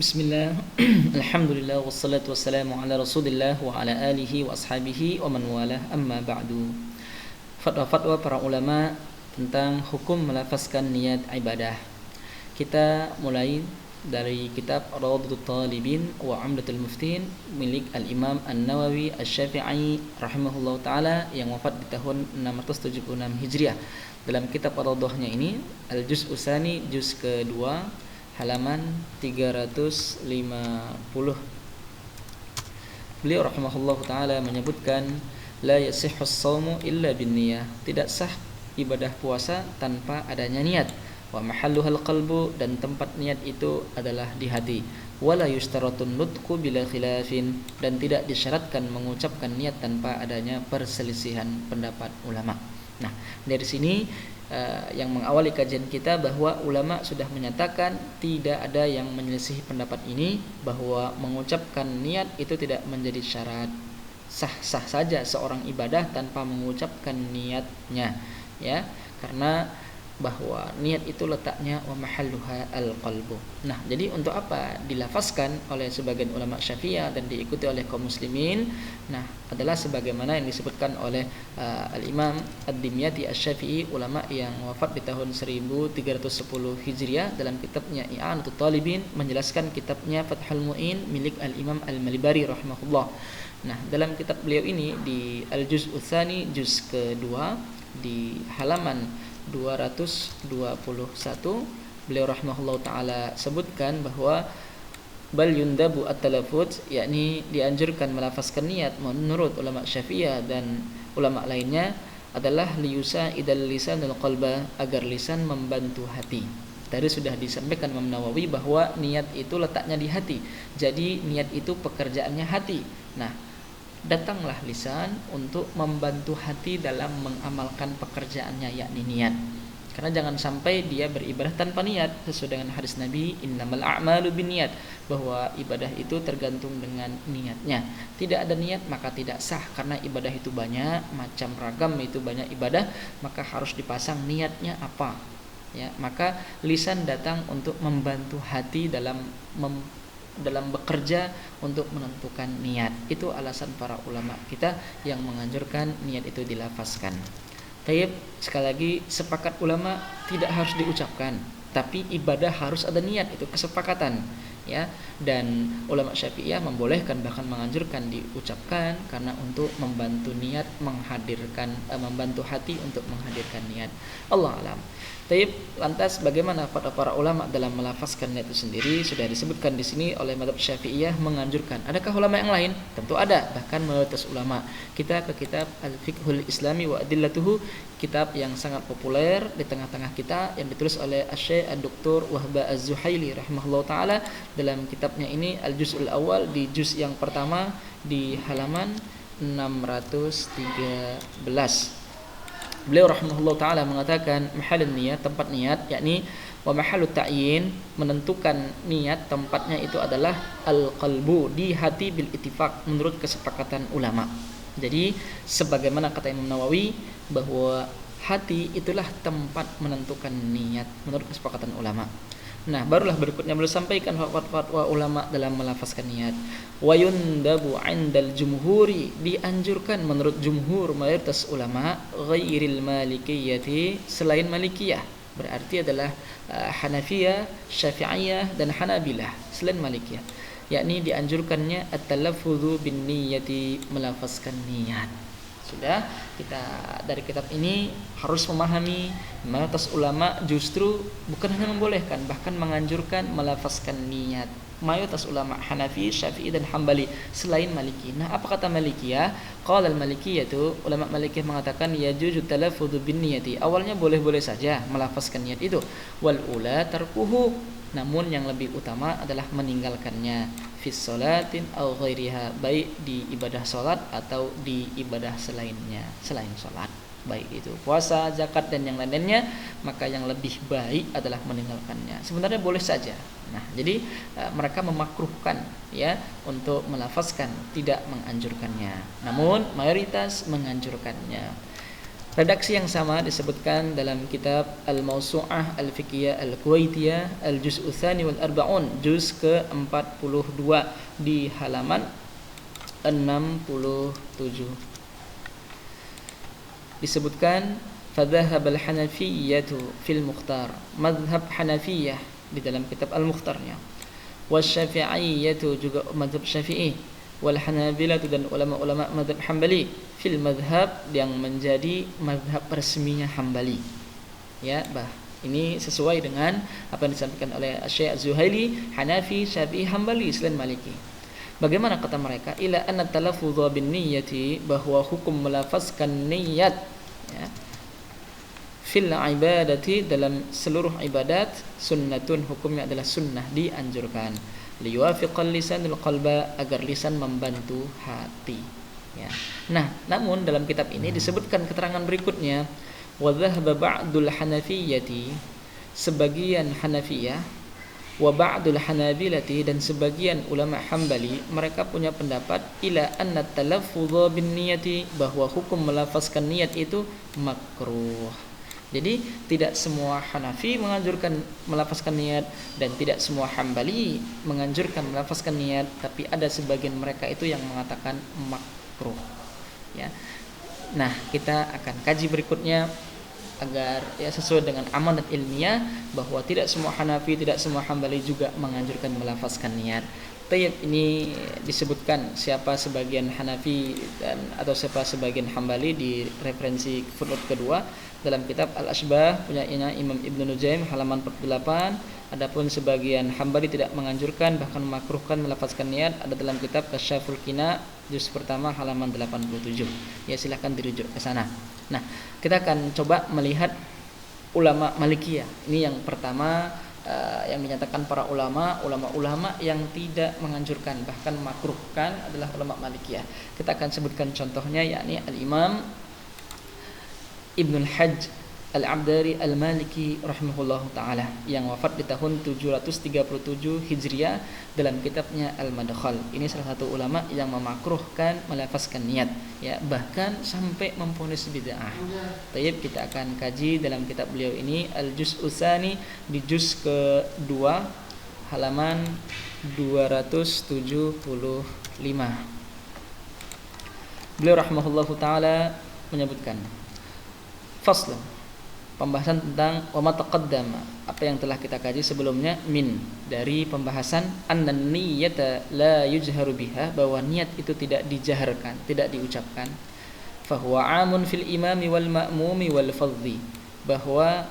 Bismillah, alhamdulillah, wassalatu wassalamu ala rasulillah wa ala alihi wa ashabihi wa man walah, amma ba'du. Fatwa-fatwa para ulama tentang hukum melafazkan niat ibadah. Kita mulai dari kitab Rawdatul Talibin wa Umdatul Muftin milik Al-Imam An-Nawawi Asy-Syafi'i rahimahullahu taala yang wafat di tahun 676 Hijriah. Dalam kitab Rawdahnya ini, Al-Juz'u Tsani, juz kedua, halaman 350. Beliau rahimahullah ta'ala menyebutkan, la yasihhu as-shaumu illa binniyah, tidak sah ibadah puasa tanpa adanya niat. Wa mahalluhal qalbu, dan tempat niat itu adalah di hati. Wala yushtaratun nutqu bila khilafin, dan tidak disyaratkan mengucapkan niat tanpa adanya perselisihan pendapat ulama. Nah, dari sini yang mengawali kajian kita bahwa ulama sudah menyatakan tidak ada yang menyelisih pendapat ini, bahwa mengucapkan niat itu tidak menjadi syarat. Sah-sah saja seorang ibadah tanpa mengucapkan niatnya, ya, karena bahwa niat itu letaknya wa mahalluha al-qalbu. Nah, jadi untuk apa dilafazkan oleh sebagian ulama Syafi'iyah dan diikuti oleh kaum muslimin? Nah, adalah sebagaimana yang disebutkan oleh Al-Imam Ad-Dimyati Asy-Syafi'i, ulama yang wafat di tahun 1310 Hijriah, dalam kitabnya I'anatul Talibin, menjelaskan kitabnya Fathul Mu'in milik Al-Imam Al-Malibari rahimahullah. Nah, dalam kitab beliau ini di Al-Juz'u Tsani, juz kedua, di halaman 221, beliau rahimahullah ta'ala sebutkan bahwa bal yundabu at-talaffuz, yakni dianjurkan melafazkan niat menurut ulama Syafi'iyah dan ulama lainnya adalah liyusa idal lisanul qalba, agar lisan membantu hati. Tadi sudah disampaikan Imam Nawawi bahwa niat itu letaknya di hati. Jadi niat itu pekerjaannya hati. Nah, datanglah lisan untuk membantu hati dalam mengamalkan pekerjaannya, yakni niat. Karena jangan sampai dia beribadah tanpa niat, sesuai dengan hadis Nabi, innamal a'malu binniyat, bahwa ibadah itu tergantung dengan niatnya. Tidak ada niat maka tidak sah, karena ibadah itu banyak macam, ragam itu banyak ibadah, maka harus dipasang niatnya apa. Ya, maka lisan datang untuk membantu hati dalam bekerja untuk menentukan niat. Itu alasan para ulama kita yang menganjurkan niat itu dilafazkan. Taib, sekali lagi, sepakat ulama tidak harus diucapkan, tapi ibadah harus ada niat, itu kesepakatan, ya. Dan ulama Syafi'iyah membolehkan, bahkan menganjurkan diucapkan, karena untuk membantu niat, membantu hati untuk menghadirkan niat. Allah alam. Taib, lantas bagaimana fatwa para ulama dalam melafazkan niat itu sendiri? Sudah disebutkan di sini oleh mazhab Syafi'iyah menganjurkan. Adakah ulama yang lain? Tentu ada, bahkan mayoritas ulama. Kita ke kitab Al-Fiqhul Islami wa Adillatuhu, kitab yang sangat populer di tengah-tengah kita, yang ditulis oleh Asy-Syaikh Dr. Wahbah Az-Zuhaili rahimahullahu taala. Dalam kitabnya ini Al-Juz'ul Awal, di juz yang pertama di halaman 613. Beliau rahimahullah ta'ala mengatakan mahalun niat, tempat niat, yakni wa mahalut ta'yin, menentukan niat tempatnya itu adalah al-qalbu, di hati, bil ittifaq, menurut kesepakatan ulama. Jadi sebagaimana kata Imam Nawawi bahwa hati itulah tempat menentukan niat menurut kesepakatan ulama. Nah, barulah berikutnya beliau sampaikan fatwa ulama dalam melafazkan niat. Wa yundabu 'indal jumhuri, dianjurkan menurut jumhur mayoritas ulama, ghairil malikiyyati, selain Malikiyah, berarti adalah Hanafiyah, Syafi'iyah dan Hanabilah, selain Malikiyah, yakni dianjurkannya at-talaffudzu bin niyyati, melafazkan niat. Sudah, kita dari kitab ini harus memahami mayoritas ulama justru bukan hanya membolehkan, bahkan menganjurkan melafazkan niat. Mayoritas ulama Hanafi, Syafi'i dan Hambali, selain Maliki. Nah, apa kata Malikiyah? Qala al-Malikiyah, itu ulama Malikiyah mengatakan yajuzu talaffudzu bin niyati. Awalnya boleh-boleh saja melafazkan niat itu. Wal ula tarkuhu, namun yang lebih utama adalah meninggalkannya, fis sholatin aw ghairiha, baik di ibadah salat atau di ibadah selain salat, baik itu puasa, zakat dan yang lainnya, maka yang lebih baik adalah meninggalkannya. Sebenarnya boleh saja. Nah, jadi mereka memakruhkan, ya, untuk melafazkan, tidak menganjurkannya. Namun mayoritas menganjurkannya. Redaksi yang sama disebutkan dalam kitab Al-Mawsu'ah Al-Fiqhiyah Al-Kuwaitiyah Al-Juz'u Tsani wal Arba'un, juz ke-42 di halaman 67. Disebutkan fadhahab al-Hanafiyyatu fil Mukhtar, mazhab Hanafiyah di dalam kitab Al-Mukhtarnya, wasyafi'iyyatu juga mazhab Syafi'i, wal Hanabilatu dan ulama-ulama mazhab Hambali fil mazhab yang menjadi mazhab resminya Hambali. Ya, ini sesuai dengan apa yang disampaikan oleh Syekh Az-Zuhaili, Hanafi, Syafi'i, Hambali selain Maliki. Bagaimana kata mereka? Ila anna talaffudha bin niyyati, bahwa hukum melafazkan niat, ya, fil ibadati dalam seluruh ibadat, sunnatun, hukumnya adalah sunnah, dianjurkan, liyuwafiqal lisanul qalba, agar lisan membantu hati, ya. Nah, namun dalam kitab ini disebutkan keterangan berikutnya, wa dhahaba ba'dul hanafiyyati, sebagian Hanafiyah, wa ba'dul hanabilati, dan sebagian ulama Hambali, mereka punya pendapat ila anna talaffudha bin niyati, bahwa hukum melafazkan niat itu makruh. Jadi tidak semua Hanafi menganjurkan melafazkan niat, dan tidak semua Hambali menganjurkan melafazkan niat, tapi ada sebagian mereka itu yang mengatakan makruh, ya. Nah, kita akan kaji berikutnya agar ya sesuai dengan amanat ilmiah, bahwa tidak semua Hanafi, tidak semua Hambali juga menganjurkan melafazkan niat. Tayyib, ini disebutkan siapa sebagian Hanafi dan atau siapa sebagian Hambali di referensi footnote kedua dalam kitab Al-Ashbah punya Imam Ibnu Nujaim halaman 48. Adapun sebagian Hambali tidak menganjurkan bahkan memakruhkan melafazkan niat ada dalam kitab Kasyaful Qina juz pertama halaman 87. Ya, silahkan dirujuk ke sana. Nah, kita akan coba melihat ulama Malikiyah. Ini yang pertama, yang dinyatakan para ulama yang tidak menganjurkan bahkan makruhkan adalah ulama Malikiyah. Kita akan sebutkan contohnya, yakni Al-Imam Ibnul Hajj Al-Abdari Al-Maliki rahimahullahu ta'ala, yang wafat di tahun 737 Hijriah, dalam kitabnya Al-Madkhal. Ini salah satu ulama yang memakruhkan melafazkan niat, ya, bahkan sampai memvonis bid'ah. Tayyib, kita akan kaji dalam kitab beliau ini Al-Juz'u Tsani di juz ke-2 halaman 275. Beliau rahimahullahu ta'ala menyebutkan faslan, pembahasan tentang wa ma taqaddama, apa yang telah kita kaji sebelumnya, min, dari pembahasan annan niyyata la yujharu biha, bahwa niat itu tidak dijaharkan, tidak diucapkan, fahuwa amun fil imami wal ma'mumi wal fadhi, bahwa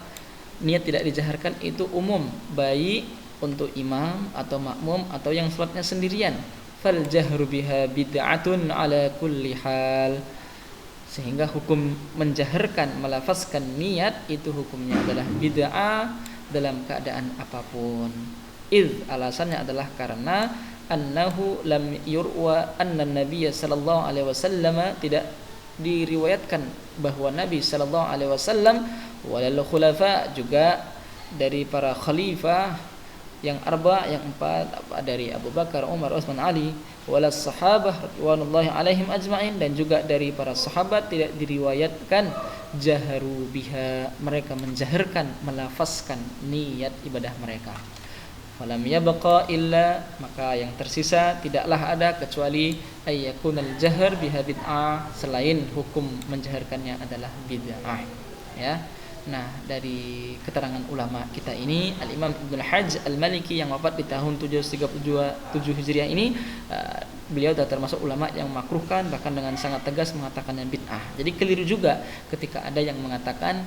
niat tidak dijaharkan itu umum, baik untuk imam atau makmum atau yang salatnya sendirian. Fal jahru biha bid'atun ala kulli hal, sehingga hukum menjaharkan melafazkan niat itu hukumnya adalah bid'ah dalam keadaan apapun. Alasannya adalah karena annahu lam yurwa anna Nabiy sallallahu alaihi wasallam, tidak diriwayatkan bahwa Nabi sallallahu alaihi wasallam walal khulafa, juga dari para khalifah yang empat, dari Abu Bakar, Umar, Utsman, Ali, walas sahabah radhiyallahu alaihim ajma'in, dan juga dari para sahabat tidak diriwayatkan jaharu biha, mereka menjaharkan melafazkan niat ibadah mereka. Falam yabqa illa, maka yang tersisa tidaklah ada kecuali ayyakunal jahr biha bid'ah, selain hukum menjaharkannya adalah bid'ah, ya. Nah, dari keterangan ulama kita ini, Al-Imam Ibnul Hajj Al-Maliki yang wafat di tahun 737 Hijriah ini, beliau sudah termasuk ulama yang memakruhkan, bahkan dengan sangat tegas mengatakannya bid'ah. Jadi keliru juga ketika ada yang mengatakan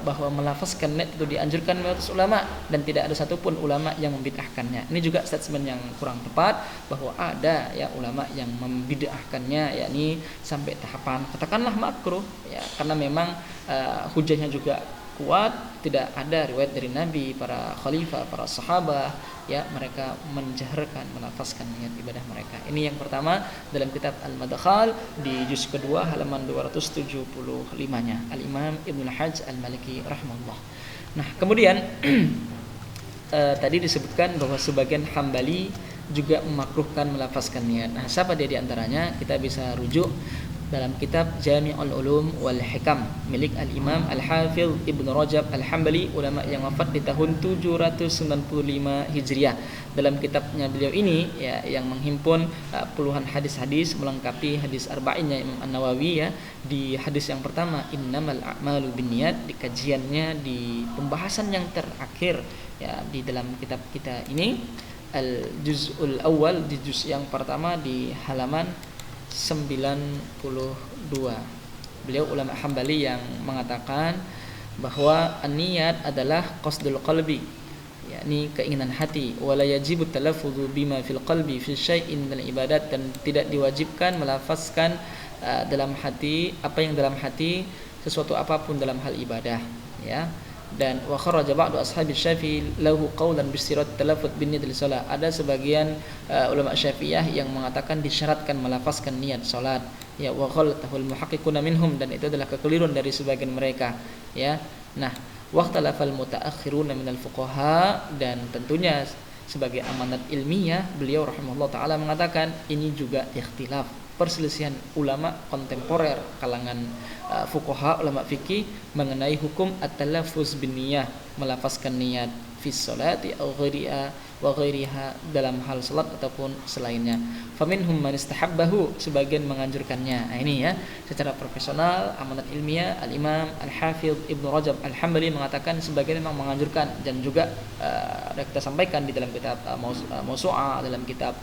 bahwa melafazkan niat itu dianjurkan oleh ulama dan tidak ada satupun ulama yang membid'ahkannya. Ini juga statement yang kurang tepat, bahwa ada ya ulama yang membid'ahkannya, yakni sampai tahapan katakanlah makruh, ya, karena memang hujahnya juga kuat, tidak ada riwayat dari Nabi, para khalifah, para sahabat, ya, mereka menjaharkan melafazkan niat ibadah mereka. Ini yang pertama dalam kitab Al-Madkhal di juz kedua halaman 275-nya Al-Imam Ibnul Hajj Al-Maliki rahimahullah. Nah, kemudian tadi disebutkan bahwa sebagian Hambali juga memakruhkan melafazkan niat. Nah, siapa dia di antaranya? Kita bisa rujuk dalam kitab Jami'ul Ulum wal Hikam milik Al-Imam Al-Hafidh Ibnu Rajab Al-Hambali, ulama yang wafat di tahun 795 Hijriah. Dalam kitabnya beliau ini ya, yang menghimpun puluhan hadis-hadis melengkapi hadis arba'innya Imam An-Nawawi ya, di hadis yang pertama innamal a'malu binniyat, di kajiannya di pembahasan yang terakhir ya di dalam kitab kita ini al-juz'ul awal, di juz yang pertama di halaman 92. Beliau ulama Hambali yang mengatakan bahwa niat adalah qasdul qalbi, yakni keinginan hati, wala yajibu talaffudhu bima fil qalbi fi syai'in min ibadat, dan tidak diwajibkan melafazkan dalam hati apa yang dalam hati, sesuatu apapun dalam hal ibadah ya. Dan wa kharaja ba'du ashabi Syafi'i lahu qaulan bisyirat talaffuz bin niyat salat. Ada sebagian ulama Syafi'iyah yang mengatakan disyaratkan melafazkan niat salat ya, wa ghalatahul muhaqqiquna minhum, dan itu adalah kekeliruan dari sebagian mereka ya. Nah, waqtalafal mutaakhiruna minal fuqaha, dan tentunya sebagai amanat ilmiah beliau rahimahullah taala mengatakan ini juga ikhtilaf, perselisihan ulama kontemporer kalangan fuqaha, ulama fikih mengenai hukum at-talaffuz bin niyah, melafazkan niat fi sholati aw ghairiha dalam hal salat ataupun selainnya. Faminhum man istahabbahu, sebagian menganjurkannya. Nah ini ya, secara profesional amanat ilmiah Al-Imam Al-Hafidh Ibnu Rajab Al-Hambali mengatakan sebagian memang menganjurkan, dan juga ada kita sampaikan di dalam kitab Mawsu'ah, dalam kitab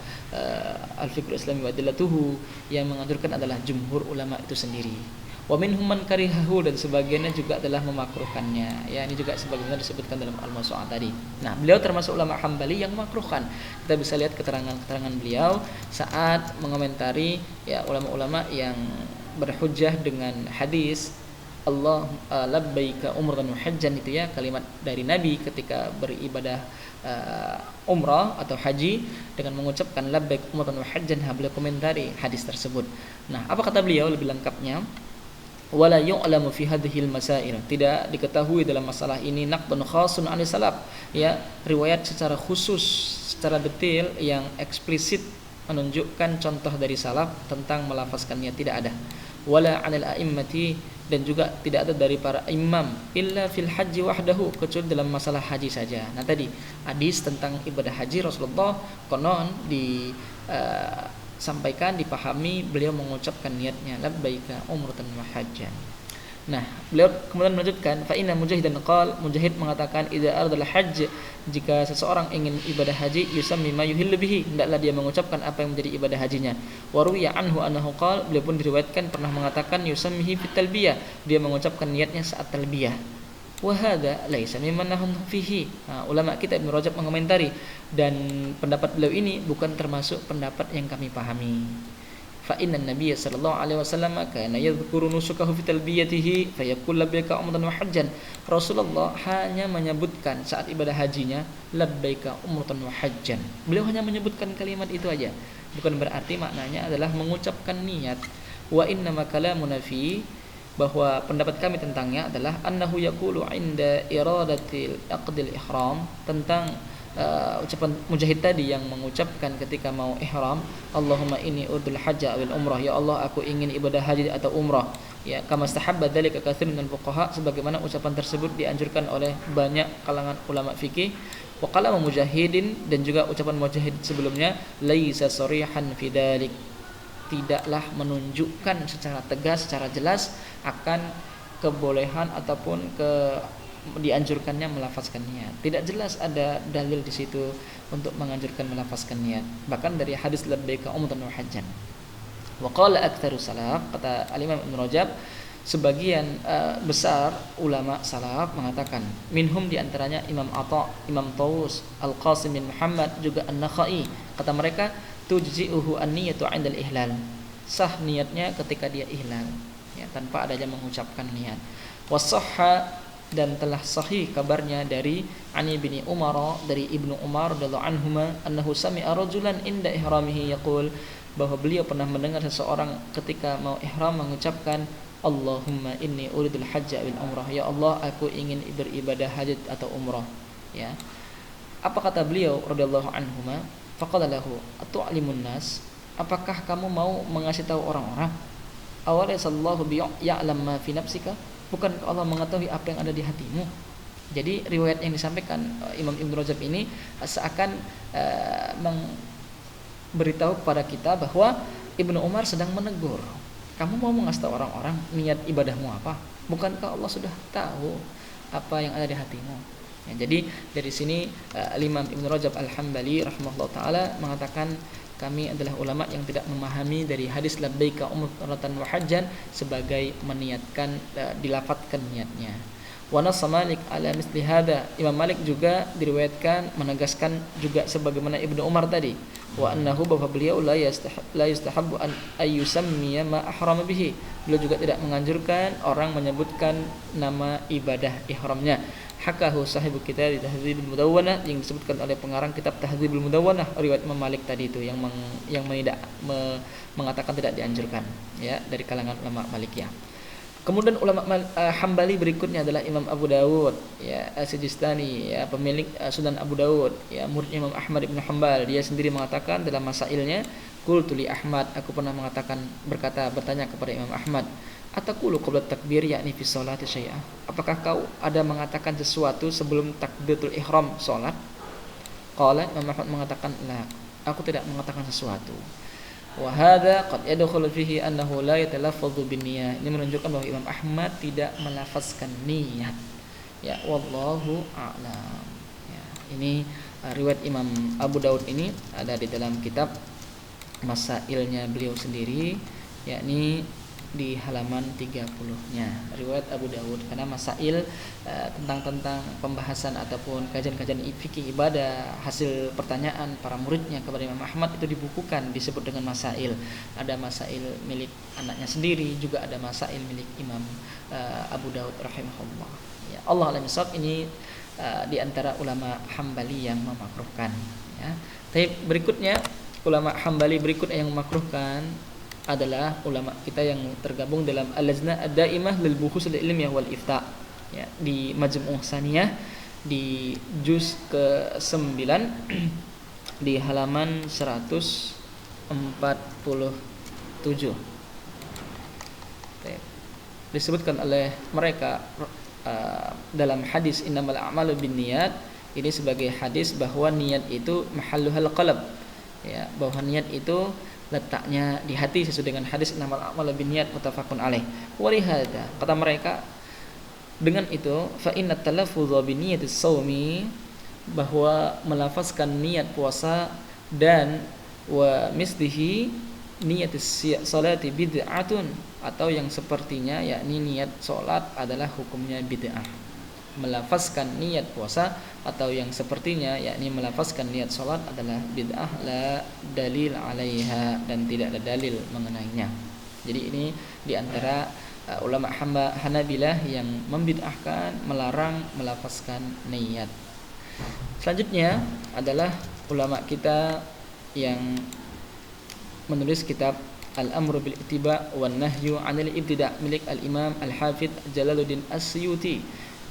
Al-Fiqhul Islami wa Adillatuhu, yang menganjurkan adalah jumhur ulama itu sendiri. Wa minhum man karihahu, dan sebagiannya juga adalah memakruhkannya. Ya, ini juga sebagaimana disebutkan dalam Al-Mawsu'ah tadi. Nah, beliau termasuk ulama Hambali yang memakruhkan. Kita bisa lihat keterangan-keterangan beliau saat mengomentari ya ulama-ulama yang berhujjah dengan hadis Allah labbaika umratan wa hajjan, itu ya, kalimat dari Nabi ketika beribadah umrah atau haji dengan mengucapkan labbaik umratan wa hajjan. Beliau komentari hadis tersebut. Nah, apa kata beliau lebih lengkapnya? Wala yu'lamu fi hadhil masail, tidak diketahui dalam masalah ini naqdun khasun anis salaf, ya, riwayat secara khusus, secara detail yang eksplisit menunjukkan contoh dari salaf tentang melafazkannya, tidak ada. Wala 'anil a'immati, dan juga tidak ada dari para imam, illa fil haji wahdahu, kecuali dalam masalah haji saja. Nah tadi hadis tentang ibadah haji Rasulullah konon sampaikan, dipahami, beliau mengucapkan niatnya labbaika umratan wa hajjan. Nah, beliau kemudian melanjutkan fa inna mujahidan qala, Mujahid mengatakan idza aradal hajj, jika seseorang ingin ibadah haji yusammi ma yuhillu bihi, hendaklah dia mengucapkan apa yang menjadi ibadah hajinya. Wa ruwiya anhu annahu qala, beliau pun diriwayatkan pernah mengatakan yusammihi fit talbiyah, dia mengucapkan niatnya saat talbiyah. Wa hadza laisa mimman nahum fihi. Ulama kita Ibnu Rajab mengomentari, dan pendapat beliau ini bukan termasuk pendapat yang kami pahami. Fa inna nabiyya sallallahu alaihi wasallam kana yadhkuru nusukahu fi talbiyatihi fa yaqul labbaika umratan wa hajjan. Rasulullah hanya menyebutkan saat ibadah hajinya labbaika umratan wa hajjan. Beliau hanya menyebutkan kalimat itu aja, bukan berarti maknanya adalah mengucapkan niat. Wa inna ma kalamuna fi, bahwa pendapat kami tentangnya adalah annahu yaqulu inda iradatil aqdil ihram, tentang ucapan Mujahid tadi yang mengucapkan ketika mau ihram, Allahumma inni urdul hajja awil umrah, ya Allah aku ingin ibadah haji atau umrah, ya, kama stahabba dzalika katsirun minal fuqaha, sebagaimana ucapan tersebut dianjurkan oleh banyak kalangan ulama fikih. Wa qala Mujahidin, dan juga ucapan Mujahid sebelumnya, laisa sarihan fi dzalik, tidaklah menunjukkan secara tegas, secara jelas akan kebolehan ataupun dianjurkannya melafazkan niat. Tidak jelas ada dalil di situ untuk menganjurkan melafazkan niat. Bahkan dari hadis labbaika umratan wa hajjan. Wa qala aktsarus salaf, kata Al-Imam Ibnu Rajab, sebagian besar ulama salaf mengatakan, minhum diantaranya Imam Atha, Imam Tawus, Al-Qasim bin Muhammad, juga An-Nakhai, kata mereka tujzi'uhu an-niyatu 'indal ihlal, sah niatnya ketika dia ihlal, ya, tanpa adanya mengucapkan niat. Wasahha, dan telah sahih kabarnya dari Ani bin Umar, dari Ibnu Umar radhiyallahu anhuma, annahu sami'a rajulan inda ihramihi yaqul, bahwa beliau pernah mendengar seseorang ketika mau ihram mengucapkan Allahumma inni uridul hajja wal umrah, ya Allah aku ingin beribadah haji atau umrah, ya. Apa kata beliau radhiyallahu anhuma? Faqala lahu atu'limun nas, apakah kamu mau mengasih tahu orang-orang? Awalaysallahu ya'lam ma fi nafsika? Bukan Allah mengetahui apa yang ada di hatimu? Jadi riwayat yang disampaikan Imam Ibnu Rajab ini seakan memberitahu kepada kita bahwa Ibnu Umar sedang menegur. Kamu mau mengasih tahu orang-orang niat ibadahmu apa? Bukankah Allah sudah tahu apa yang ada di hatimu? Ya, jadi dari sini Imam Ibnu Rajab Al-Hambali rahimahullah taala mengatakan, kami adalah ulama yang tidak memahami dari hadis labbaika umratan wa hajjan sebagai meniatkan, dilafatkan niatnya. Wa nassa Malik ala misli hada. Imam Malik juga diriwayatkan menegaskan juga sebagaimana Ibnu Umar tadi, wa annahu, bahwa beliau la yustahabbu an ayyusammiya ma ahrama bihi. Beliau juga tidak menganjurkan orang menyebutkan nama ibadah ihramnya. Hakahu sahibu kitab Tahdzibul Mudawwanah, yang disebutkan oleh pengarang kitab Tahdzibul Mudawwanah, riwayat Imam Malik tadi itu yang mengatakan tidak dianjurkan, ya, dari kalangan ulama Malikiyah. Kemudian ulama Hambali berikutnya adalah Imam Abu Dawud, ya, As-Sijistani, ya, pemilik Sunan Abu Dawud, ya, murid Imam Ahmad bin Hanbal. Dia sendiri mengatakan dalam masailnya, qultu li Ahmad, aku pernah bertanya kepada Imam Ahmad, ataqulu qabla takbir, yakni fi sholati syai'ah? Apakah kau ada mengatakan sesuatu sebelum takbiratul ihram salat? Qala, Imam Ahmad mengatakan, la, aku tidak mengatakan sesuatu. Wa hadza qad yadkhulu fihi annahu la yatalaffadhu bin niyyah. Ini menunjukkan bahwa Imam Ahmad tidak melafazkan niat. Ya, wallahu a'lam. Ya, ini riwayat Imam Abu Daud ini ada di dalam kitab Masailnya beliau sendiri, yakni di halaman 30-nya riwayat Abu Dawud. Karena masail tentang pembahasan ataupun kajian-kajian fikih ibadah, hasil pertanyaan para muridnya kepada Imam Ahmad itu dibukukan, disebut dengan masail. Ada masail milik anaknya sendiri, juga ada masail milik Imam Abu Dawud rahimahullah. Ya, Allah alam shawab, ini di antara ulama Hambali yang memakruhkan, ya. Tapi berikutnya ulama Hambali berikutnya yang memakruhkan adalah ulama kita yang tergabung dalam Al-Lajnah Ad-Daimah lil Buhus al-Ilmiyah wal Ifta', ya, di Majmu' Saniyah di juz ke-9 di halaman 147. Disebutkan oleh mereka dalam hadis innamal a'malu binniyat, ini sebagai hadis bahwa niat itu mahalluhal qalb, ya, bahwa niat itu letaknya di hati sesuai dengan hadis innamal a'malu binniyat muttafaqun alaih. Wa lihadza, kata mereka, dengan itu fa inna talaffuz bi niyyatis shaumi, bahwa melafazkan niat puasa, dan wa mislihi niyatis salati bid'atun, atau yang sepertinya, yakni niat salat adalah hukumnya bid'ah. Melafazkan niat puasa atau yang sepertinya, yakni melafazkan niat salat adalah bid'ah, la dalil alaiha, dan tidak ada dalil mengenainya. Jadi ini diantara ulama Hanabilah yang membid'ahkan, melarang melafazkan niat. Selanjutnya adalah ulama kita yang menulis kitab Al-Amru bil Ittiba' wan Nahyu 'anil Ibtida' milik Al-Imam Al-Hafidz Jalaluddin As-Suyuti.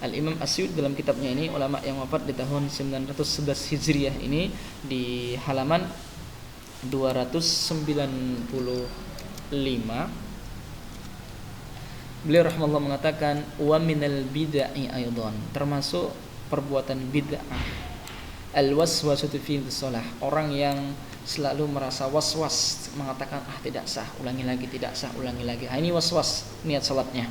Al-Imam As-Suyuti dalam kitabnya ini, ulama yang wafat di tahun 911 Hijriah ini, di halaman 295, beliau rahimahullah mengatakan, wa minal bid'ah aidan, termasuk perbuatan bid'ah al-waswasatu fi shalah, orang yang selalu merasa was-was, mengatakan tidak sah, ulangi lagi, tidak sah, ulangi lagi. Ini was-was niat salatnya.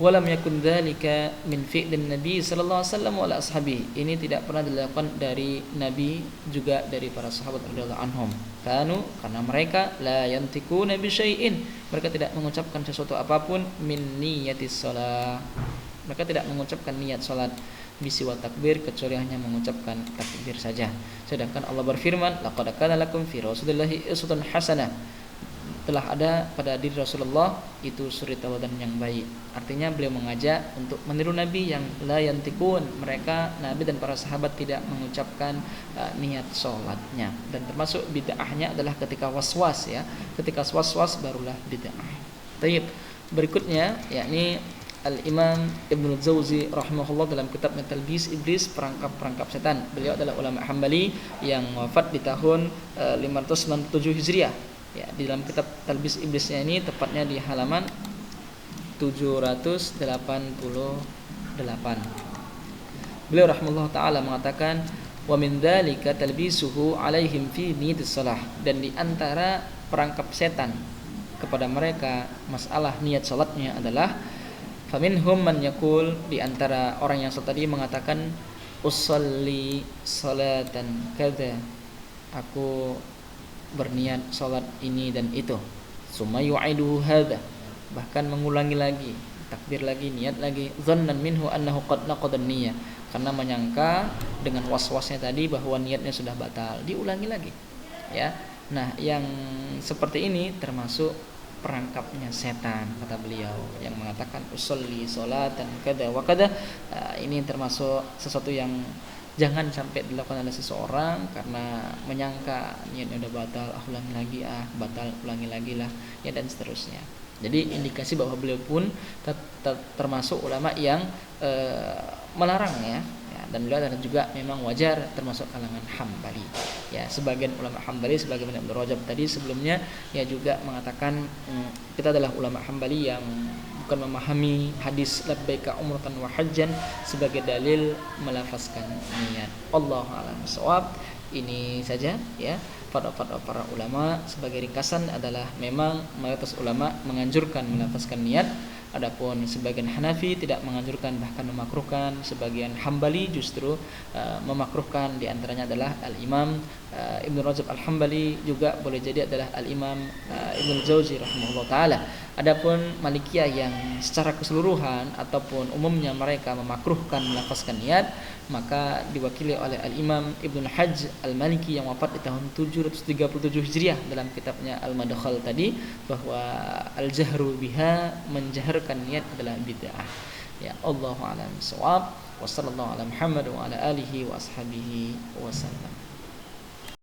Walam yakun dzalika min fi'lin Nabi sallallahu alaihi wasallam wa ashabi. Ini tidak pernah dilakukan dari Nabi, juga dari para sahabat radhiyallahu anhum. Karena mereka la yantikuna bi syai'in, mereka tidak mengucapkan sesuatu apapun min niyatis shalah. Mereka tidak mengucapkan niat salat bisiwa takbir, kecuali hanya mengucapkan takbir saja. Sedangkan Allah berfirman, laqad kana lakum fi rasulillahi uswatun hasanah, telah ada pada diri Rasulullah itu suri tauladan yang baik. Artinya beliau mengajak untuk meniru Nabi yang la yantikun, mereka Nabi dan para sahabat tidak mengucapkan niat sholatnya. Dan termasuk bid'ahnya adalah ketika was-was, ya, ketika was-was barulah bid'ah. Baik, berikutnya yakni Al-Imam Ibnu Jauzi rahimahullah dalam kitab Talbis Iblis, perangkap-perangkap setan. Beliau adalah ulama Hambali yang wafat di tahun 597 Hijriah. Ya, di dalam kitab Talbis Iblisnya ini tepatnya di halaman 788. Beliau rahimahullah taala mengatakan wa min dzalika talbisuhu alaihim fi niyatis shalah, dan di antara perangkap setan kepada mereka masalah niat salatnya adalah faminhum man yaqul, di antara orang yang tadi mengatakan usolli salatan kadza, aku berniat salat ini dan itu, summa yu'iduhu hadza, bahkan mengulangi lagi, takbir lagi, niat lagi, dzannan minhu annahu qad naqada niyyah, karena menyangka dengan was-wasnya tadi bahwa niatnya sudah batal, diulangi lagi. Ya. Nah, yang seperti ini termasuk perangkapnya setan, kata beliau, yang mengatakan usolli salatan kada wa kada. Ini termasuk sesuatu yang jangan sampai dilakukan oleh seseorang karena menyangka niatnya udah batal, ulangi lagi, batal, ulangi lagi lah, ya, dan seterusnya. Jadi indikasi bahwa beliau pun termasuk ulama yang melarang, ya. Dan beliau adalah juga memang wajar termasuk kalangan Hambali. Ya, sebagian ulama Hambali sebagaimana Ibnu Rajab tadi sebelumnya ya juga mengatakan kita adalah ulama Hambali yang bukan memahami hadis labbaika umratan wa hajjan sebagai dalil melafazkan niat. Allahu a'lam bishawab. Ini saja, ya, fatwa-fatwa para ulama. Sebagai ringkasan adalah memang mayoritas ulama menganjurkan melafazkan niat. Adapun sebagian Hanafi tidak menganjurkan, bahkan memakruhkan. Sebagian Hambali justru memakruhkan. Di antaranya adalah Al-Imam Ibnu Rajab Al-Hambali, juga boleh jadi adalah Al-Imam Ibnu Jauzi rahimahullah taala. Adapun Malikiyah yang secara keseluruhan ataupun umumnya mereka memakruhkan melafazkan niat, maka diwakili oleh Al-Imam Ibnu Hajj Al-Maliki yang wafat di tahun 737 Hijriah dalam kitabnya Al-Madkhal tadi, bahwa al-jahru biha, menjaharkan niat adalah bid'ah. Ya, Allahu a'lam bishawab. Wassallallahu ala Muhammad wa ala alihi wa ashabihi wasallam.